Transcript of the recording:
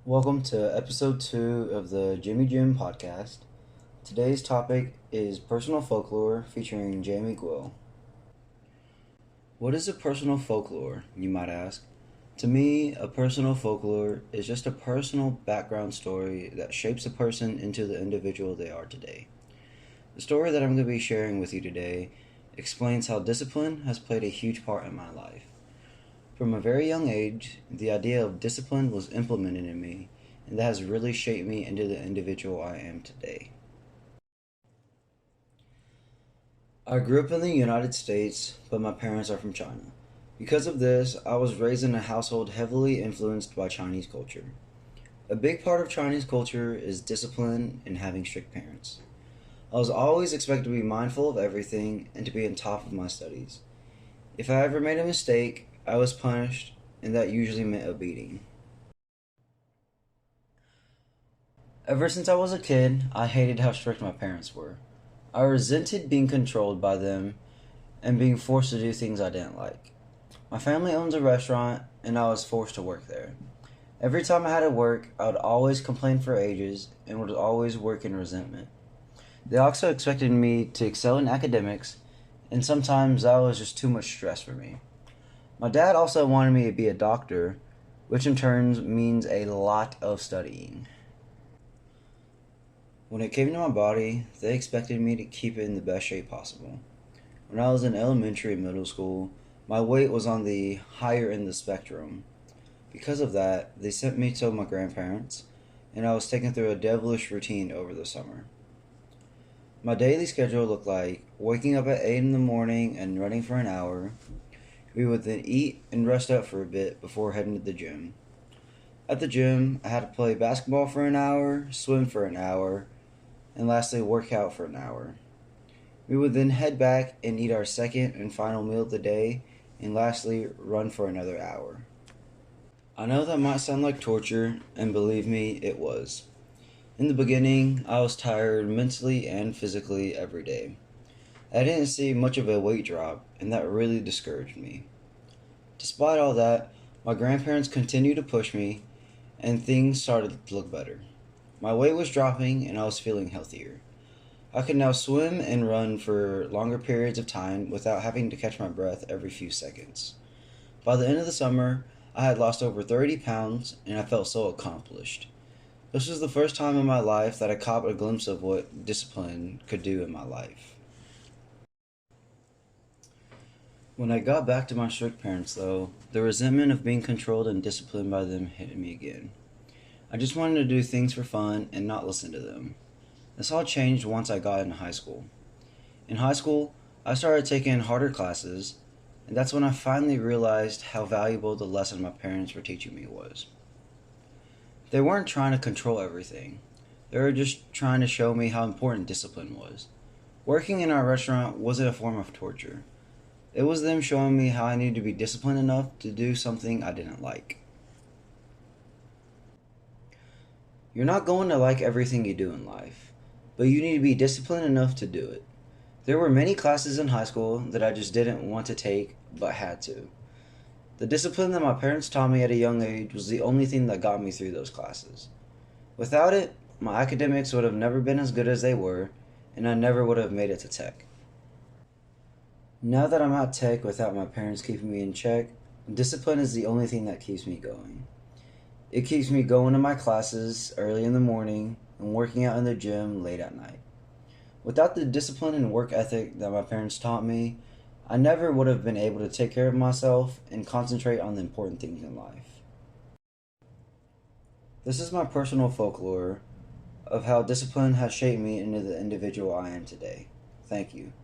Welcome to episode 2 of the Jimmy Jim podcast. Today's topic is personal folklore featuring Jamie Quill. What is a personal folklore, you might ask? To me, a personal folklore is just a personal background story that shapes a person into the individual they are today. The story that I'm going to be sharing with you today explains how discipline has played a huge part in my life. From a very young age, the idea of discipline was implemented in me, and that has really shaped me into the individual I am today. I grew up in the United States, but my parents are from China. Because of this, I was raised in a household heavily influenced by Chinese culture. A big part of Chinese culture is discipline and having strict parents. I was always expected to be mindful of everything and to be on top of my studies. If I ever made a mistake, I was punished, and that usually meant a beating. Ever since I was a kid, I hated how strict my parents were. I resented being controlled by them and being forced to do things I didn't like. My family owns a restaurant, and I was forced to work there. Every time I had to work, I would always complain for ages and would always work in resentment. They also expected me to excel in academics, and sometimes that was just too much stress for me. My dad also wanted me to be a doctor, which in turn means a lot of studying. When it came to my body, they expected me to keep it in the best shape possible. When I was in elementary and middle school, my weight was on the higher end of the spectrum. Because of that, they sent me to my grandparents, and I was taken through a devilish routine over the summer. My daily schedule looked like waking up at 8 in the morning and running for an hour. We would then eat and rest up for a bit before heading to the gym. At the gym, I had to play basketball for an hour, swim for an hour, and lastly work out for an hour. We would then head back and eat our second and final meal of the day, and lastly run for another hour. I know that might sound like torture, and believe me, it was. In the beginning, I was tired mentally and physically every day. I didn't see much of a weight drop, and that really discouraged me. Despite all that, my grandparents continued to push me, and things started to look better. My weight was dropping, and I was feeling healthier. I could now swim and run for longer periods of time without having to catch my breath every few seconds. By the end of the summer, I had lost over 30 pounds, and I felt so accomplished. This was the first time in my life that I caught a glimpse of what discipline could do in my life. When I got back to my strict parents, though, the resentment of being controlled and disciplined by them hit me again. I just wanted to do things for fun and not listen to them. This all changed once I got into high school. In high school, I started taking harder classes, and that's when I finally realized how valuable the lesson my parents were teaching me was. They weren't trying to control everything. They were just trying to show me how important discipline was. Working in our restaurant wasn't a form of torture. It was them showing me how I needed to be disciplined enough to do something I didn't like. You're not going to like everything you do in life, but you need to be disciplined enough to do it. There were many classes in high school that I just didn't want to take, but had to. The discipline that my parents taught me at a young age was the only thing that got me through those classes. Without it, my academics would have never been as good as they were, and I never would have made it to tech. Now that I'm at tech without my parents keeping me in check, discipline is the only thing that keeps me going. It keeps me going to my classes early in the morning and working out in the gym late at night. Without the discipline and work ethic that my parents taught me, I never would have been able to take care of myself and concentrate on the important things in life. This is my personal folklore of how discipline has shaped me into the individual I am today. Thank you.